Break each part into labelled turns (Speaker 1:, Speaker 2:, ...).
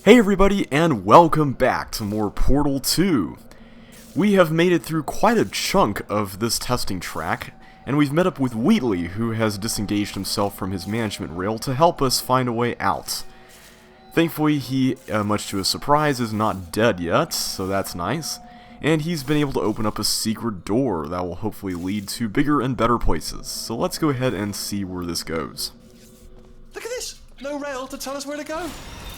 Speaker 1: Hey everybody, and welcome back to more Portal 2. We have made it through quite a chunk of this testing track, and we've met up with Wheatley, who has disengaged himself from his management rail to help us find a way out. Thankfully, he, much to his surprise, is not dead yet, so that's nice, and he's been able to open up a secret door that will hopefully lead to bigger and better places. So let's go ahead and see where this goes.
Speaker 2: Look at this! No rail to tell us where to go!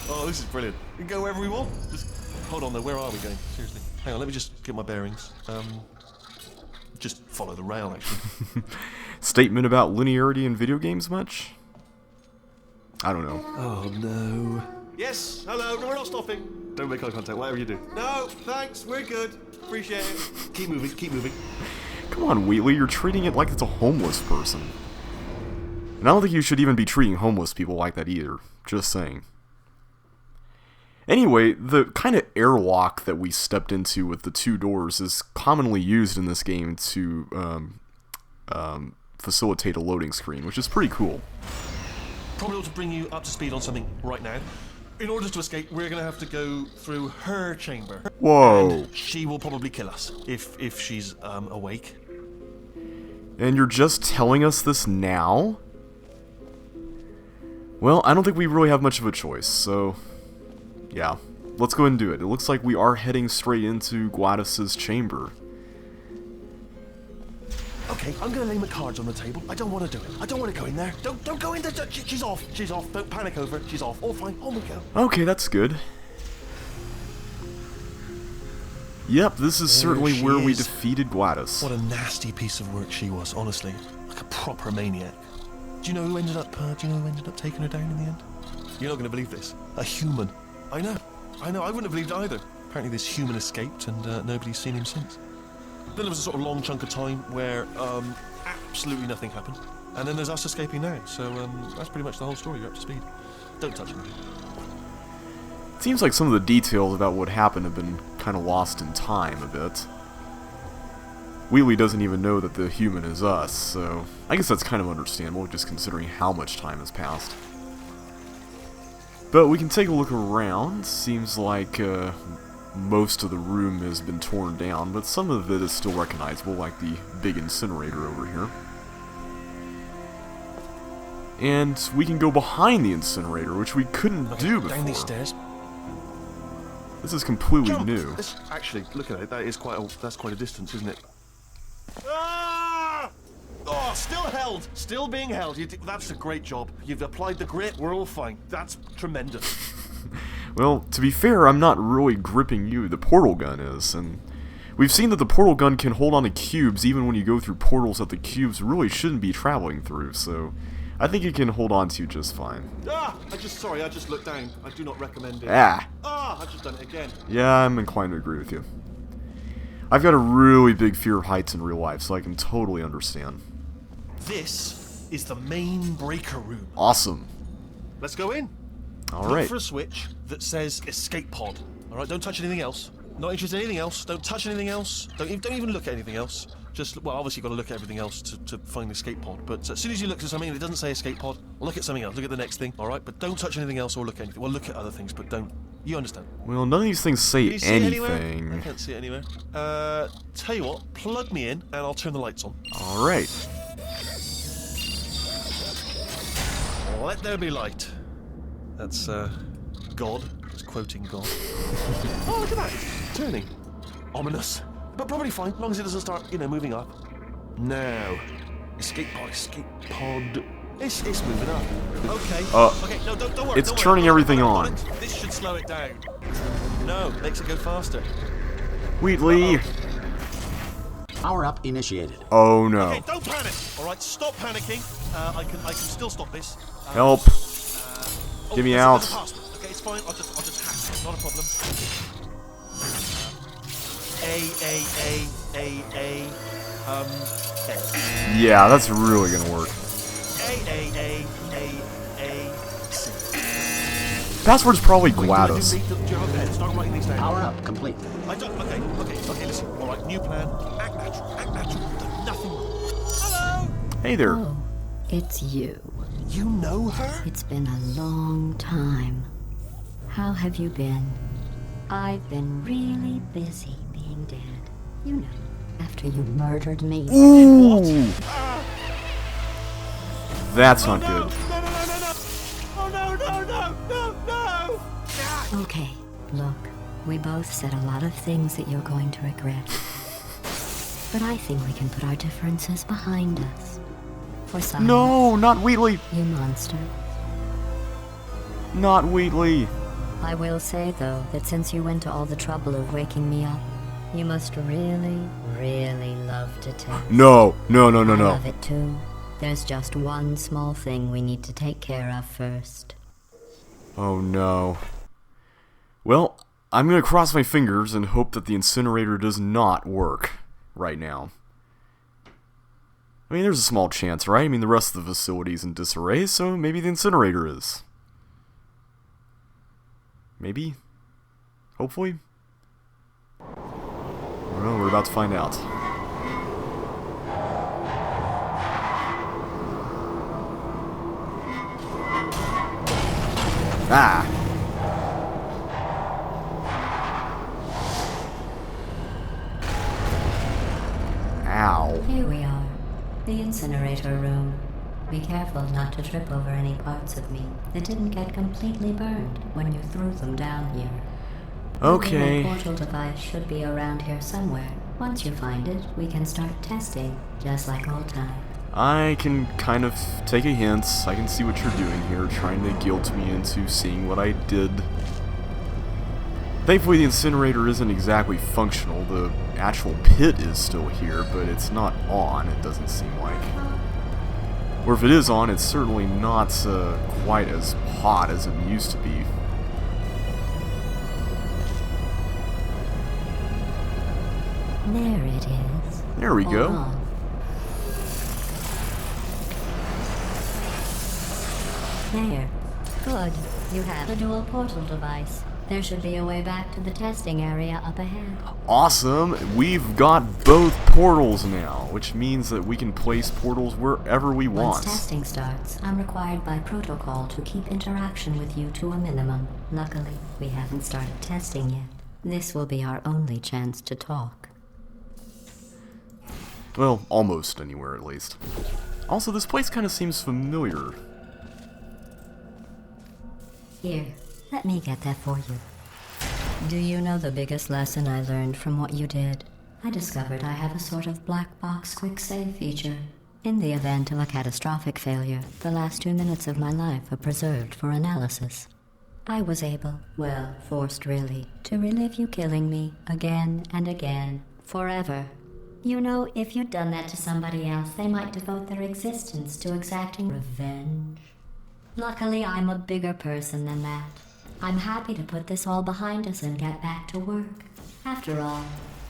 Speaker 2: Oh, this is brilliant. We can go wherever we want. Just hold on though, where are we going? Seriously. Hang on, let me just get my bearings. Just follow the rail, actually.
Speaker 1: Statement about linearity in video games much? I don't know.
Speaker 2: Oh no. Yes, hello, no, we're not stopping. Don't make eye contact, whatever you do. No, thanks, we're good. Appreciate it. Keep moving, keep moving.
Speaker 1: Come on, Wheatley, you're treating it like it's a homeless person. And I don't think you should even be treating homeless people like that either. Just saying. Anyway, the kind of airlock that we stepped into with the two doors is commonly used in this game to facilitate a loading screen, which is pretty cool.
Speaker 2: Probably ought to bring you up to speed on something right now. In order to escape, we're going to have to go through her chamber.
Speaker 1: Whoa.
Speaker 2: And she will probably kill us, if she's awake.
Speaker 1: And you're just telling us this now? Well, I don't think we really have much of a choice, so... yeah, let's go ahead and do it. It looks like we are heading straight into Gladys's chamber.
Speaker 2: Okay, I'm gonna lay my cards on the table. I don't want to do it. I don't want to go in there. Don't go in there. She's off. She's off. Don't panic over it. She's off. All fine. On we go.
Speaker 1: Okay, that's good. Yep, this is certainly where we defeated Gladys.
Speaker 2: What a nasty piece of work she was, honestly. Like a proper maniac. Do you know who ended up taking her down in the end? You're not gonna believe this. A human. I know. I wouldn't have believed it either. Apparently this human escaped and nobody's seen him since. Then there was a sort of long chunk of time where absolutely nothing happened. And then there's us escaping now. So that's pretty much the whole story. You're up to speed. Don't touch him.
Speaker 1: It seems like some of the details about what happened have been kind of lost in time a bit. Wheatley doesn't even know that the human is us, so I guess that's kind of understandable, just considering how much time has passed. But we can take a look around. Seems like most of the room has been torn down, but some of it is still recognizable, like the big incinerator over here. And we can go behind the incinerator, which we couldn't do before.
Speaker 2: Down these stairs.
Speaker 1: This is completely
Speaker 2: Jump.
Speaker 1: new.
Speaker 2: Actually, look at it. That's quite a distance, isn't it? Ah! Oh, still held. Still being held. That's a great job. You've applied the grit. We're all fine. That's tremendous.
Speaker 1: Well, to be fair, I'm not really gripping you. The portal gun is, and we've seen that the portal gun can hold on to cubes even when you go through portals that the cubes really shouldn't be traveling through, so I think it can hold on to you just fine.
Speaker 2: Ah! I just looked down. I do not recommend it.
Speaker 1: Ah!
Speaker 2: Ah! I've just done it again.
Speaker 1: Yeah, I'm inclined to agree with you. I've got a really big fear of heights in real life, so I can totally understand.
Speaker 2: This is the main breaker room.
Speaker 1: Awesome.
Speaker 2: Let's go in.
Speaker 1: Alright.
Speaker 2: Look for a switch that says escape pod. Alright, don't touch anything else. Not interested in anything else. Don't touch anything else. Don't even look at anything else. Just, well, obviously you've got to look at everything else to find the escape pod. But as soon as you look at something and it doesn't say escape pod, look at something else. Look at the next thing, alright? But don't touch anything else or look at anything. Well, look at other things, but don't. You understand?
Speaker 1: Well, none of these things say
Speaker 2: Can you see it anywhere?
Speaker 1: anything.
Speaker 2: I can't see it anywhere. Tell you what, plug me in and I'll turn the lights on.
Speaker 1: Alright.
Speaker 2: Let there be light. That's, God. It's quoting God. Oh, look at that. It's turning. Ominous. But probably fine, as long as it doesn't start, moving up. Now. Escape pod. It's moving up. Okay. Okay, no, don't worry.
Speaker 1: It's turning everything on.
Speaker 2: This should slow it down. No, makes it go faster.
Speaker 1: Wheatley!
Speaker 3: Power up initiated.
Speaker 1: Oh no.
Speaker 2: Okay, don't panic. Alright, stop panicking. I can still stop this.
Speaker 1: Help. Get me out.
Speaker 2: There's a password. Okay, it's fine. I'll just hack it. Not a problem. A.
Speaker 1: Yeah, that's really gonna work.
Speaker 2: A.
Speaker 1: Password's probably Gladys.
Speaker 2: Do you have a pen? Start writing these down.
Speaker 3: Power up complete.
Speaker 2: Okay, listen. Alright, new plan. Act natural. Nothing. Hello!
Speaker 1: Hey there.
Speaker 4: Oh, it's you.
Speaker 2: You know her?
Speaker 4: It's been a long time. How have you been? I've been really busy being dead. You know, after you murdered me.
Speaker 1: Ooh! That's not good.
Speaker 2: No! Oh no, no, no, no, no!
Speaker 4: Okay, look, we both said a lot of things that you're going to regret. But I think we can put our differences behind us. For some.
Speaker 1: No, not Wheatley!
Speaker 4: You monster.
Speaker 1: Not Wheatley!
Speaker 4: I will say, though, that since you went to all the trouble of waking me up, you must really, really love to test.
Speaker 1: No, no, no, no,
Speaker 4: I
Speaker 1: no.
Speaker 4: love it too. There's just one small thing we need to take care of first.
Speaker 1: Oh no. Well, I'm gonna cross my fingers and hope that the incinerator does not work right now. I mean, there's a small chance, right? I mean, the rest of the facility's in disarray, so maybe the incinerator is. Maybe? Hopefully? Well, we're about to find out. Ah! Ow.
Speaker 4: Here we are, the incinerator room. Be careful not to trip over any parts of me that didn't get completely burned when you threw them down here.
Speaker 1: Okay.
Speaker 4: The portal device should be around here somewhere. Once you find it, we can start testing, just like old times.
Speaker 1: I can kind of take a hint. I can see what you're doing here, trying to guilt me into seeing what I did. Thankfully, the incinerator isn't exactly functional. The actual pit is still here, but it's not on, it doesn't seem like. Or if it is on, it's certainly not quite as hot as it used to be.
Speaker 4: There it is.
Speaker 1: There we
Speaker 4: Hold
Speaker 1: go.
Speaker 4: on. There. Good. You have a dual portal device. There should be a way back to the testing area up ahead.
Speaker 1: Awesome! We've got both portals now, which means that we can place portals wherever we want.
Speaker 4: Once testing starts, I'm required by protocol to keep interaction with you to a minimum. Luckily, we haven't started testing yet. This will be our only chance to talk.
Speaker 1: Well, almost anywhere at least. Also, this place kind of seems familiar.
Speaker 4: Here, let me get that for you. Do you know the biggest lesson I learned from what you did? I discovered I have a sort of black box quick save feature. In the event of a catastrophic failure, the last 2 minutes of my life are preserved for analysis. I was able, well, forced really, to relive you killing me again and again, forever. You know, if you'd done that to somebody else, they might devote their existence to exacting revenge. Luckily, I'm a bigger person than that. I'm happy to put this all behind us and get back to work. After all,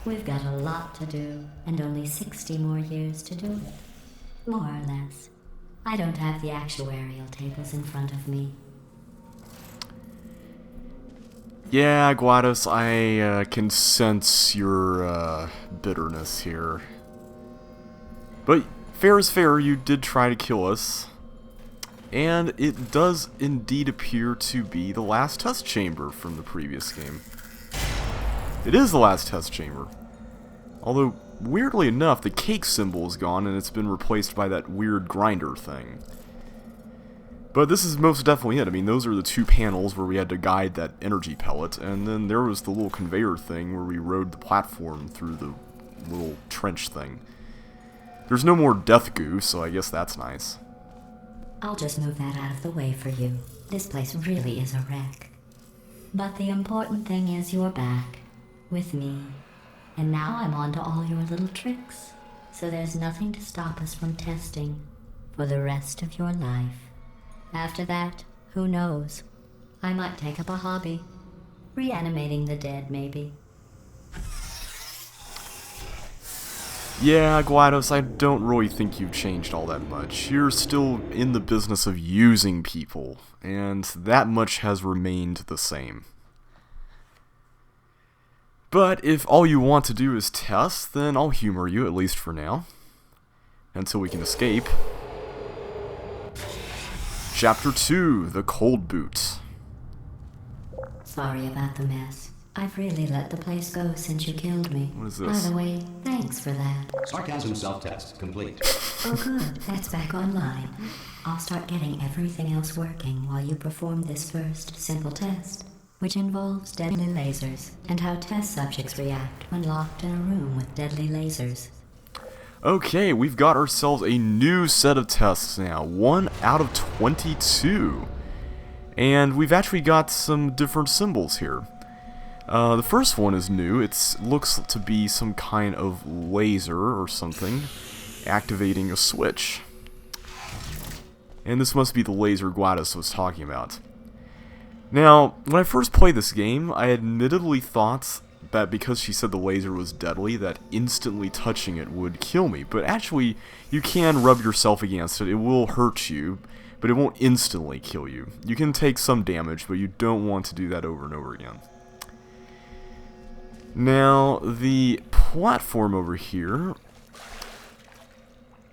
Speaker 4: we've got a lot to do, and only 60 more years to do it. More or less. I don't have the actuarial tables in front of me.
Speaker 1: Yeah, Gladys, I can sense your bitterness here. But fair is fair, you did try to kill us. And it does indeed appear to be the last test chamber from the previous game. It is the last test chamber. Although, weirdly enough, the cake symbol is gone and it's been replaced by that weird grinder thing. But this is most definitely it. I mean, those are the two panels where we had to guide that energy pellet, and then there was the little conveyor thing where we rode the platform through the little trench thing. There's no more death goo, so I guess that's nice.
Speaker 4: I'll just move that out of the way for you. This place really is a wreck. But the important thing is you're back, with me. And now I'm on to all your little tricks. So there's nothing to stop us from testing for the rest of your life. After that, who knows? I might take up a hobby. Reanimating the dead, maybe.
Speaker 1: Yeah, GLaDOS, I don't really think you've changed all that much. You're still in the business of using people, and that much has remained the same. But if all you want to do is test, then I'll humor you, at least for now. Until we can escape. Chapter 2, The Cold Boot.
Speaker 4: Sorry about the mess. I've really let the place go since you killed me.
Speaker 1: What is this?
Speaker 4: By the way, thanks for that.
Speaker 3: Sarcasm self-test complete.
Speaker 4: Oh good, that's back online. I'll start getting everything else working while you perform this first simple test, which involves deadly lasers and how test subjects react when locked in a room with deadly lasers.
Speaker 1: Okay, we've got ourselves a new set of tests now. 1 out of 22. And we've actually got some different symbols here. The first one is new. It looks to be some kind of laser or something activating a switch. And this must be the laser Gladys was talking about. Now, when I first played this game, I admittedly thought that because she said the laser was deadly, that instantly touching it would kill me. But actually, you can rub yourself against it. It will hurt you, but it won't instantly kill you. You can take some damage, but you don't want to do that over and over again. Now, the platform over here,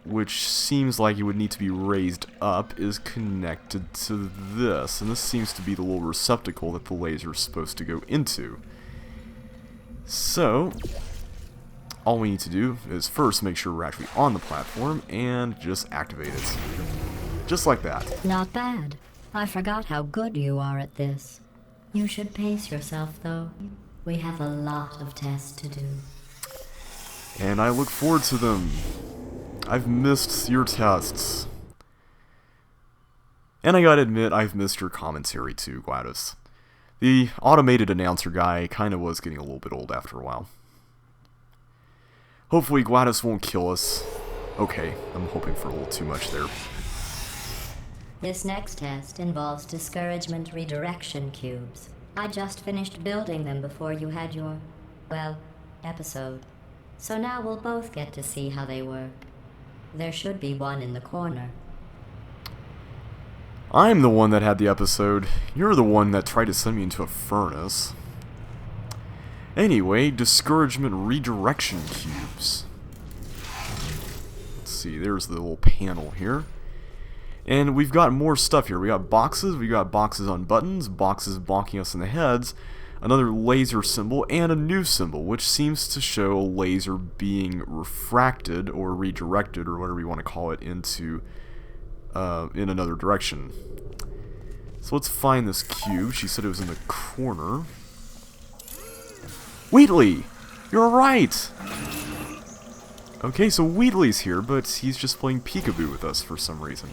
Speaker 1: which seems like it would need to be raised up, is connected to this. And this seems to be the little receptacle that the laser is supposed to go into. So, all we need to do is first make sure we're actually on the platform and just activate it. Just like that.
Speaker 4: Not bad. I forgot how good you are at this. You should pace yourself, though. We have a lot of tests to do.
Speaker 1: And I look forward to them. I've missed your tests. And I gotta admit, I've missed your commentary too, Gladys. The automated announcer guy kinda was getting a little bit old after a while. Hopefully Gladys won't kill us. Okay, I'm hoping for a little too much there.
Speaker 4: This next test involves discouragement redirection cubes. I just finished building them before you had your, well, episode. So now we'll both get to see how they work. There should be one in the corner.
Speaker 1: I'm the one that had the episode. You're the one that tried to send me into a furnace. Anyway, discouragement redirection cubes. Let's see, there's the little panel here. And we've got more stuff here. We got boxes on buttons, boxes blocking us in the heads, another laser symbol, and a new symbol, which seems to show a laser being refracted or redirected, or whatever you want to call it, into in another direction. So let's find this cube. She said it was in the corner. Wheatley! You're right! Okay, so Wheatley's here, but he's just playing peekaboo with us for some reason.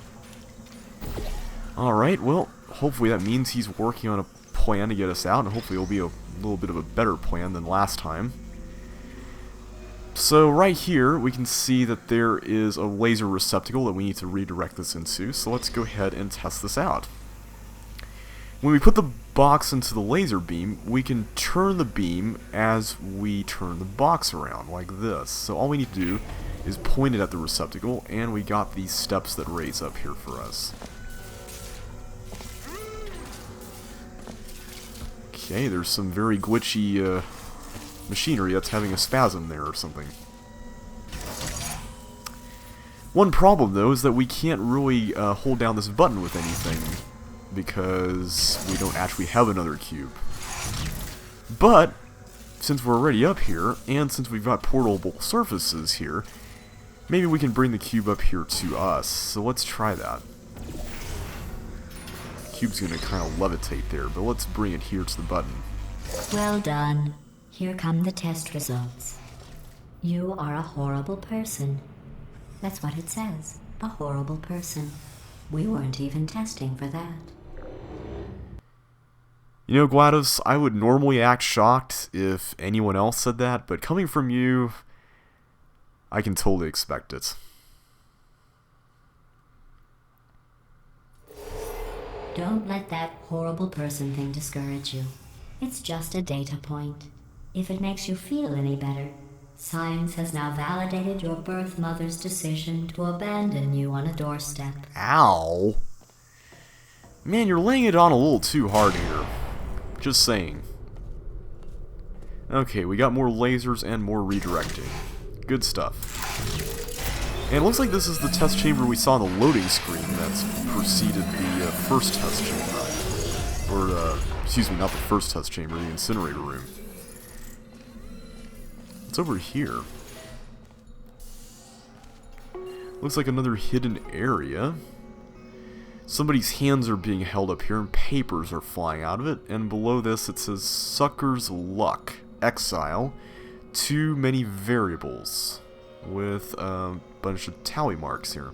Speaker 1: Alright, well, hopefully that means he's working on a plan to get us out, and hopefully it'll be a little bit of a better plan than last time. So right here, we can see that there is a laser receptacle that we need to redirect this into, so let's go ahead and test this out. When we put the box into the laser beam, we can turn the beam as we turn the box around, like this. So all we need to do is point it at the receptacle, and we got these steps that raise up here for us. Okay, there's some very glitchy machinery that's having a spasm there or something. One problem, though, is that we can't really hold down this button with anything, because we don't actually have another cube. But, since we're already up here, and since we've got portable surfaces here, maybe we can bring the cube up here to us. So let's try that. The cube's gonna kind of levitate there, but let's bring it here to the button.
Speaker 4: Well done. Here come the test results. You are a horrible person. That's what it says. A horrible person. We weren't even testing for that.
Speaker 1: You know, Gladys, I would normally act shocked if anyone else said that, but coming from you, I can totally expect it.
Speaker 4: Don't let that horrible person thing discourage you. It's just a data point. If it makes you feel any better, science has now validated your birth mother's decision to abandon you on a doorstep.
Speaker 1: Ow! Man, you're laying it on a little too hard here. Just saying. Okay, we got more lasers and more redirecting. Good stuff. And it looks like this is the test chamber we saw on the loading screen that's preceded the first test chamber. Or excuse me, not the first test chamber, the incinerator room. What's over here? Looks like another hidden area. Somebody's hands are being held up here and papers are flying out of it. And below this it says Sucker's Luck. Exile. Too many variables. With a bunch of tally marks here.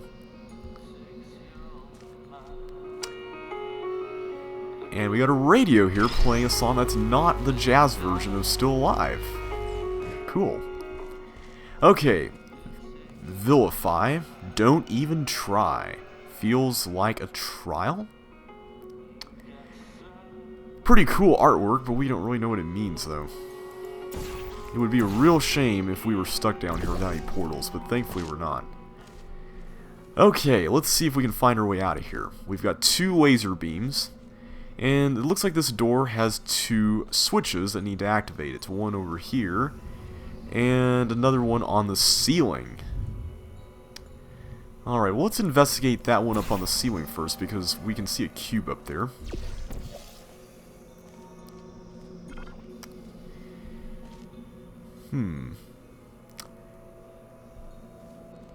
Speaker 1: And we got a radio here playing a song that's not the jazz version of Still Alive. Cool. Okay. Vilify. Don't even try. Feels like a trial? Pretty cool artwork, but we don't really know what it means, though. It would be a real shame if we were stuck down here without any portals, but thankfully we're not. Okay, let's see if we can find our way out of here. We've got 2 laser beams, and it looks like this door has 2 switches that need to activate. It's one over here, and another one on the ceiling. Alright, well, let's investigate that one up on the ceiling first, because we can see a cube up there.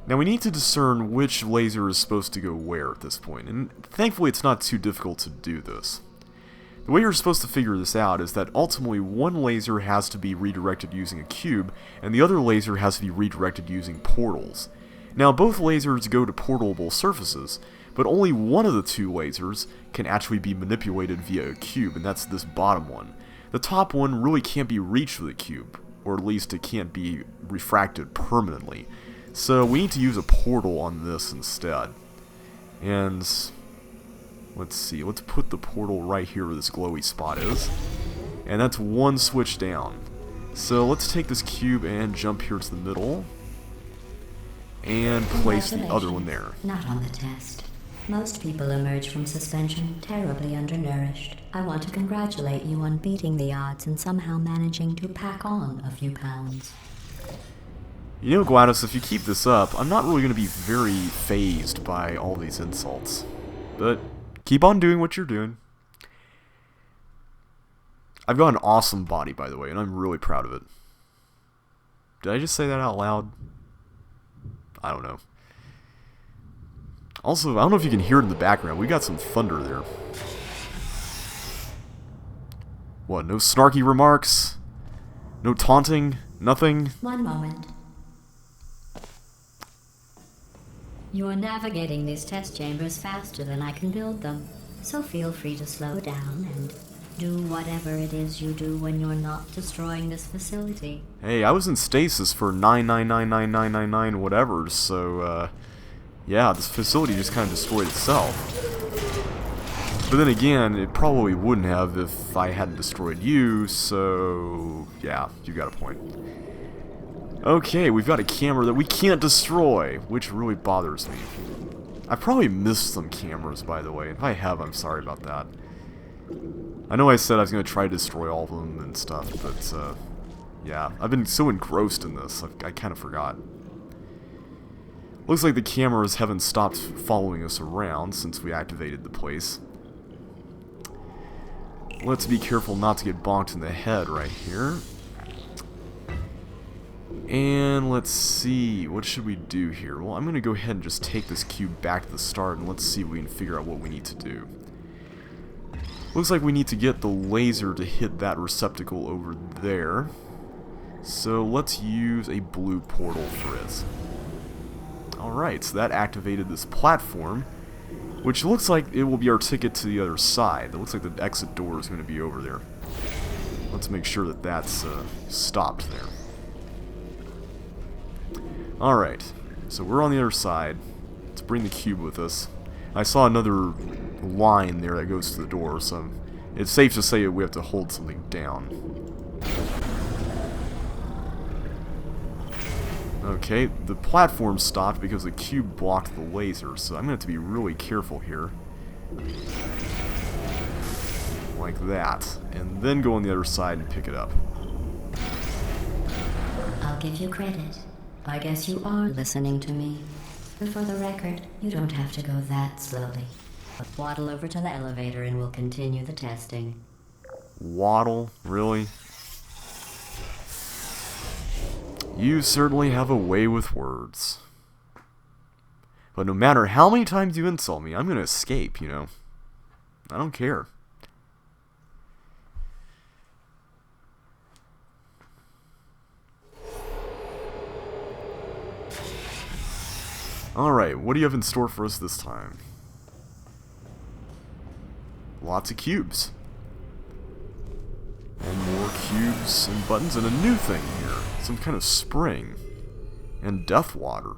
Speaker 1: Now we need to discern which laser is supposed to go where at this point, and thankfully it's not too difficult to do this. The way you're supposed to figure this out is that ultimately one laser has to be redirected using a cube, and the other laser has to be redirected using portals. Now both lasers go to portable surfaces, but only one of the 2 lasers can actually be manipulated via a cube, and that's this bottom one. The top one really can't be reached with a cube, or at least it can't be refracted permanently. So we need to use a portal on this instead. And let's see, let's put the portal right here where this glowy spot is. And that's 1 switch down. So let's take this cube and jump here to the middle. And place the other one there.
Speaker 4: Not on the test. Most people emerge from suspension terribly undernourished. I want to congratulate you on beating the odds and somehow managing to pack on a few pounds.
Speaker 1: You know, Gladys, if you keep this up, I'm not really going to be very fazed by all these insults. But keep on doing what you're doing. I've got an awesome body, by the way, and I'm really proud of it. Did I just say that out loud? I don't know. Also, I don't know if you can hear it in the background. We got some thunder there. What, no snarky remarks? No taunting? Nothing?
Speaker 4: One moment. You're navigating these test chambers faster than I can build them, so feel free to slow down and do whatever it is you do when you're not destroying this facility.
Speaker 1: Hey, I was in stasis for 9999999 whatever, so, yeah, this facility just kind of destroyed itself. But then again, it probably wouldn't have if I hadn't destroyed you, so, yeah, you got a point. Okay, we've got a camera that we can't destroy, which really bothers me. I probably missed some cameras, by the way. If I have, I'm sorry about that. I know I said I was going to try to destroy all of them and stuff, but, yeah. I've been so engrossed in this, I kind of forgot. Looks like the cameras haven't stopped following us around since we activated the place. Let's be careful not to get bonked in the head right here. And let's see, what should we do here? Well, I'm going to go ahead and just take this cube back to the start and let's see if we can figure out what we need to do. Looks like we need to get the laser to hit that receptacle over there. So let's use a blue portal for it. Alright, so that activated this platform, which looks like it will be our ticket to the other side. It looks like the exit door is going to be over there. Let's make sure that that's stopped there. Alright, so we're on the other side. Let's bring the cube with us. I saw another line there that goes to the door, so it's safe to say we have to hold something down. Okay, the platform stopped because the cube blocked the laser, so I'm going to have to be really careful here. Like that. And then go on the other side and pick it up.
Speaker 4: I'll give you credit. I guess you are listening to me. But for the record, you don't have to go that slowly. But waddle over to the elevator and we'll continue the testing.
Speaker 1: Waddle, really? You certainly have a way with words. But no matter how many times you insult me, I'm gonna escape, you know? I don't care. Alright, what do you have in store for us this time? Lots of cubes. And more cubes and buttons and a new thing here. Some kind of spring. And death water.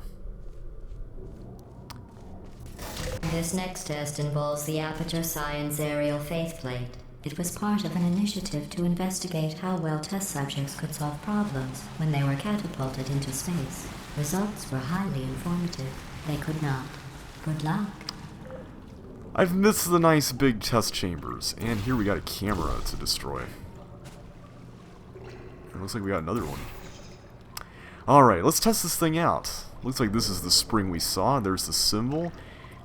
Speaker 4: This next test involves the Aperture Science Aerial Faithplate. It was part of an initiative to investigate how well test subjects could solve problems when they were catapulted into space. Results were highly informative. They could not. Good luck.
Speaker 1: I've missed the nice big test chambers, and here we got a camera to destroy. It looks like we got another one. Alright, let's test this thing out. Looks like this is the spring we saw. There's the symbol.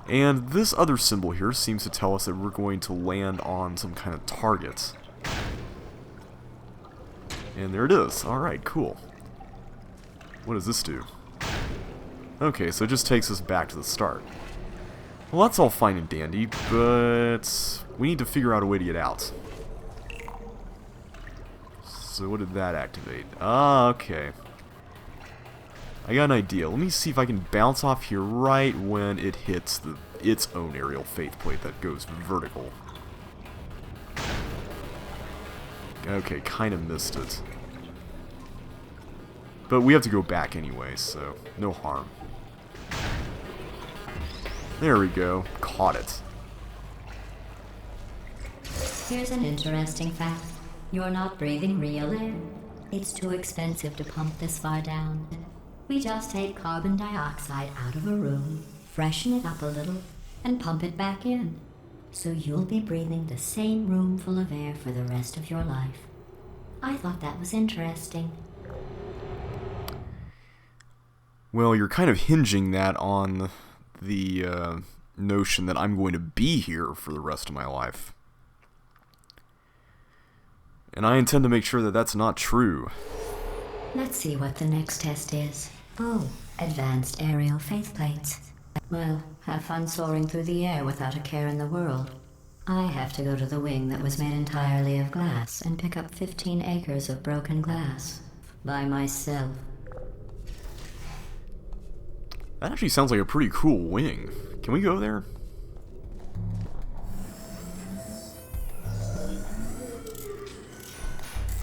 Speaker 1: And this other symbol here seems to tell us that we're going to land on some kind of target. And there it is. Alright, cool. What does this do? Okay, so it just takes us back to the start. Well, that's all fine and dandy, but we need to figure out a way to get out. So what did that activate? Ah, okay. I got an idea. Let me see if I can bounce off here right when it hits its own aerial faithplate that goes vertical. Okay, kind of missed it. But we have to go back anyway, so no harm. There we go. Caught it.
Speaker 4: Here's an interesting fact. You're not breathing real air. It's too expensive to pump this far down. We just take carbon dioxide out of a room, freshen it up a little, and pump it back in. So you'll be breathing the same room full of air for the rest of your life. I thought that was interesting.
Speaker 1: Well, you're kind of hinging that on the notion that I'm going to be here for the rest of my life. And I intend to make sure that that's not true.
Speaker 4: Let's see what the next test is. Oh, advanced aerial faithplates. Well, have fun soaring through the air without a care in the world. I have to go to the wing that was made entirely of glass and pick up 15 acres of broken glass. By myself.
Speaker 1: That actually sounds like a pretty cool wing. Can we go there?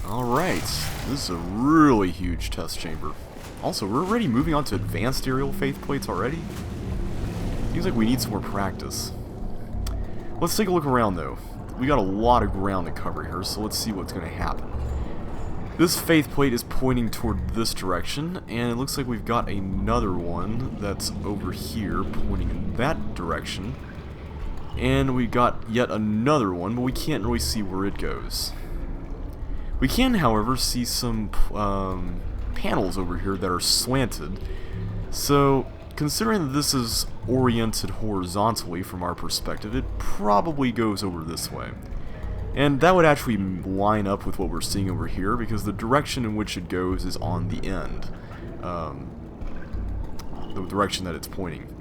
Speaker 1: Alright, this is a really huge test chamber. Also, we're already moving on to advanced aerial faithplates already? Seems like we need some more practice. Let's take a look around though. We got a lot of ground to cover here, so let's see what's going to happen. This faithplate is pointing toward this direction, and it looks like we've got another one that's over here pointing in that direction. And we got yet another one, but we can't really see where it goes. We can, however, see some panels over here that are slanted. So, considering that this is oriented horizontally from our perspective, it probably goes over this way. And that would actually line up with what we're seeing over here, because the direction in which it goes is on the end. The direction that it's pointing.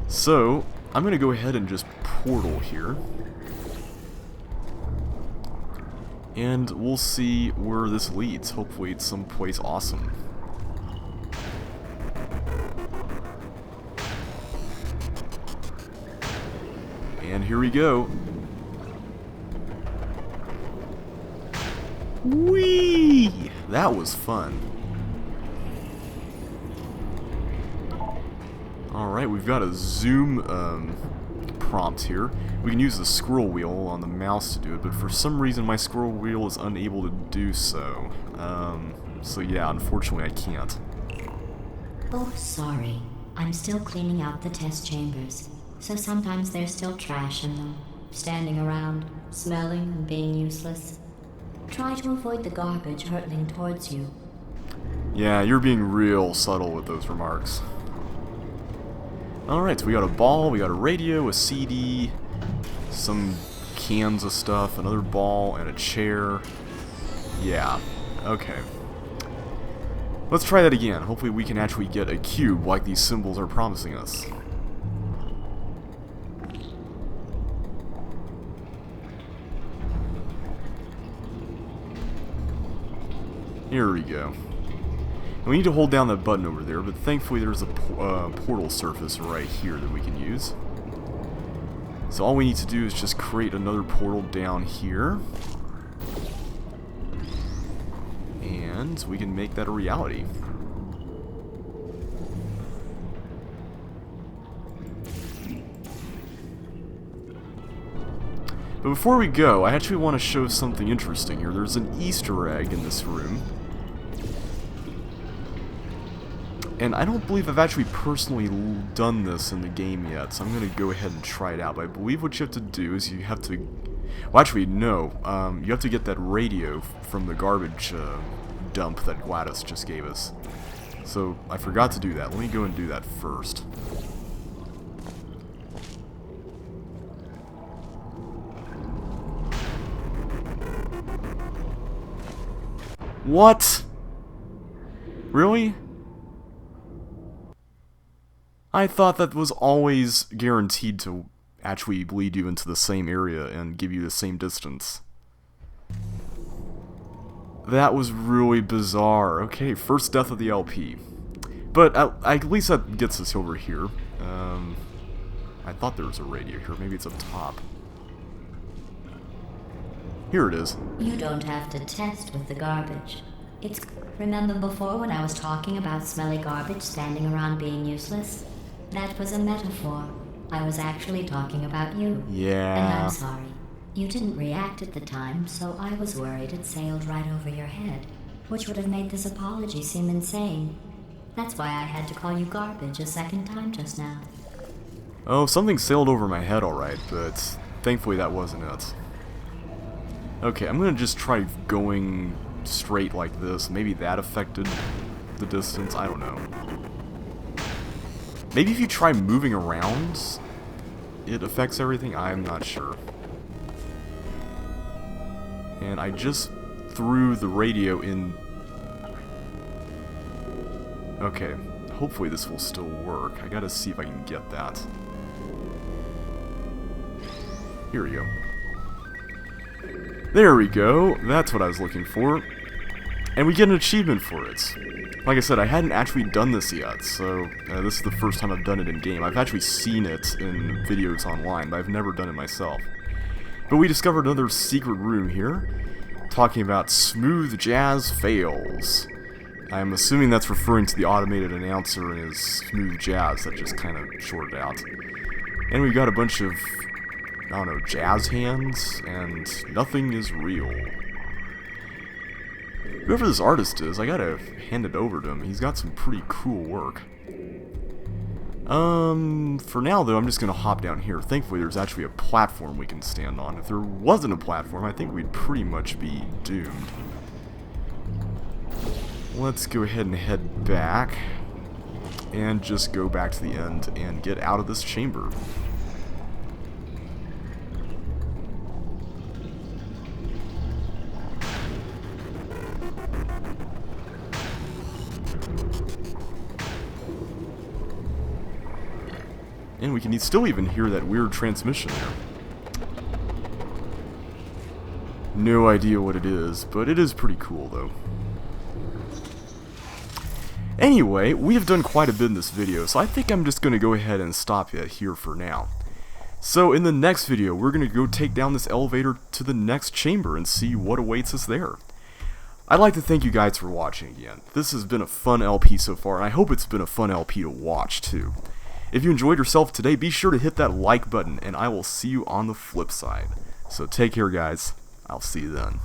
Speaker 1: So, I'm going to go ahead and just portal here. And we'll see where this leads. Hopefully it's someplace awesome. And here we go. Whee! That was fun. Alright, we've got a zoom prompt here. We can use the scroll wheel on the mouse to do it, but for some reason my scroll wheel is unable to do so. So yeah, unfortunately I can't.
Speaker 4: Oh, sorry. I'm still cleaning out the test chambers, so sometimes there's still trash in them, standing around, smelling and being useless. Try to avoid the garbage hurtling towards you.
Speaker 1: Yeah, you're being real subtle with those remarks. Alright, so we got a ball, we got a radio, a CD, some cans of stuff, another ball, and a chair. Yeah, okay. Let's try that again. Hopefully we can actually get a cube like these symbols are promising us. Here we go. And we need to hold down that button over there, but thankfully there's a portal surface right here that we can use. So all we need to do is just create another portal down here. And we can make that a reality. But before we go, I actually want to show something interesting here. There's an Easter egg in this room. And I don't believe I've actually personally done this in the game yet, so I'm going to go ahead and try it out. But I believe what you have to do is you have to... Well, actually, no. You have to get that radio from the garbage dump that Gladys just gave us. So I forgot to do that. Let me go and do that first. What? Really? I thought that was always guaranteed to actually lead you into the same area and give you the same distance. That was really bizarre. Okay, first death of the LP. But at least that gets us over here. I thought there was a radio here. Maybe it's up top. Here it is.
Speaker 4: You don't have to test with the garbage. Remember before when I was talking about smelly garbage standing around being useless? That was a metaphor. I was actually talking about you.
Speaker 1: Yeah.
Speaker 4: And I'm sorry. You didn't react at the time, so I was worried it sailed right over your head, which would have made this apology seem insane. That's why I had to call you garbage a second time just now.
Speaker 1: Oh, something sailed over my head alright, but thankfully that wasn't it. Okay, I'm gonna just try going straight like this. Maybe that affected the distance, I don't know. Maybe if you try moving around, it affects everything, I'm not sure. And I just threw the radio in... Okay, hopefully this will still work. I gotta see if I can get that. Here we go. There we go, that's what I was looking for. And we get an achievement for it. Like I said, I hadn't actually done this yet, so this is the first time I've done it in-game. I've actually seen it in videos online, but I've never done it myself. But we discovered another secret room here, talking about smooth jazz fails. I'm assuming that's referring to the automated announcer and his smooth jazz that just kind of shorted out. And we've got a bunch of, I don't know, jazz hands, and nothing is real. Whoever this artist is, I gotta hand it over to him. He's got some pretty cool work. For now though, I'm just gonna hop down here. Thankfully there's actually a platform we can stand on. If there wasn't a platform, I think we'd pretty much be doomed. Let's go ahead and head back, and just go back to the end and get out of this chamber. And we can still even hear that weird transmission there. No idea what it is, but it is pretty cool though. Anyway, we have done quite a bit in this video, so I think I'm just going to go ahead and stop it here for now. So in the next video, we're going to go take down this elevator to the next chamber and see what awaits us there. I'd like to thank you guys for watching again. This has been a fun LP so far, and I hope it's been a fun LP to watch too. If you enjoyed yourself today, be sure to hit that like button, and I will see you on the flip side. So take care, guys. I'll see you then.